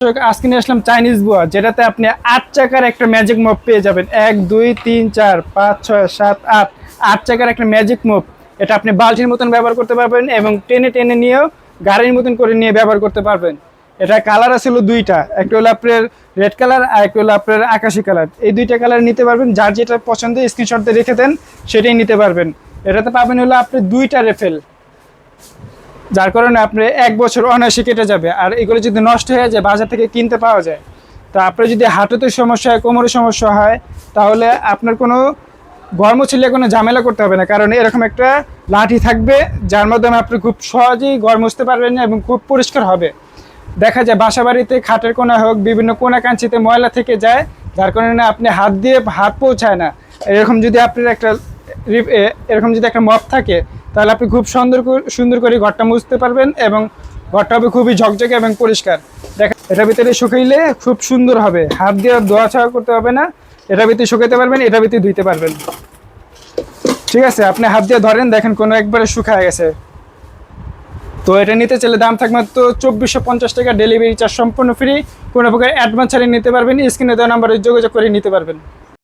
আজকে নিয়ে আসলাম চাইনিজ বুয়া, যেটাতে আপনি 8 চাকার একটা ম্যাজিক মপ পেয়ে যাবেন। 1 2 3 4 5 6 7 8 8 চাকার একটা ম্যাজিক মপ। এটা আপনি বালতির মতন ব্যবহার করতে পারবেন এবং টেনে টেনে নিয়েও গাড়ির মতন করে নিয়ে ব্যবহার করতে পারবেন। এটা কালার আছে হলো দুইটা, একটা হলো আপনার রেড কালার আর একটা হলো আপনার আকাশি কালার। এই দুইটা কালার নিতে পারবেন, যার যেটা পছন্দ স্ক্রিনশট দিয়ে রেখে দেন, সেটাই নিতে পারবেন। এটাতে পাবেন হলো আপনি দুইটা রেফেল, যার কারণে আপনি 1 বছর অনায়াসে কেটে যাবে। আর এগুলো যদি নষ্ট হয়ে যায় বাজার থেকে কিনতে পাওয়া যায়। তো আপনার যদি হাঁটুতে সমস্যা হয়, কোমরের সমস্যা হয়, তাহলে আপনার কোনো ঘর মুছলে কোনো ঝামেলা করতে হবে না, কারণ এরকম একটা লাঠি থাকবে যার মাধ্যমে আপনি খুব সহজেই ঘর মুছতে পারবেন এবং খুব পরিষ্কার হবে। দেখা যায় বাসা বাড়িতে খাটের কোনা হোক, বিভিন্ন কোনা কাঞ্চিতে ময়লা থেকে যায়, যার কারণে আপনি হাত দিয়ে হাত পৌঁছায় না। এরকম যদি আপনার এরকম যদি একটা মপ থাকে, তাহলে আপনি খুব সুন্দর করে ঘরটা মুছতে পারবেন এবং ঘরটা হবে খুবই ঝকঝকে এবং পরিষ্কার। দেখেন এটার ভিতরে শুকাইলে খুব সুন্দর হবে, হাত দিয়ে ধোয়া ছাড়া করতে হবে না। এটার ভিতরে শুকাইতে পারবেন, এটার ভিতরে ধুইতে পারবেন। ঠিক আছে, আপনি হাত দিয়ে ধরেন, দেখেন কোনো একবারে শুকায় গেছে। তো এটা নিতে চাইলে দাম থাকবে মাত্র 2450 টাকা, ডেলিভারি চার্জ সম্পূর্ণ ফ্রি। কোনো প্রকার অ্যাডভান্স ছাড়িয়ে নিতে পারবেন, স্ক্রিনে দেওয়া নাম্বারে যোগাযোগ করে নিতে পারবেন।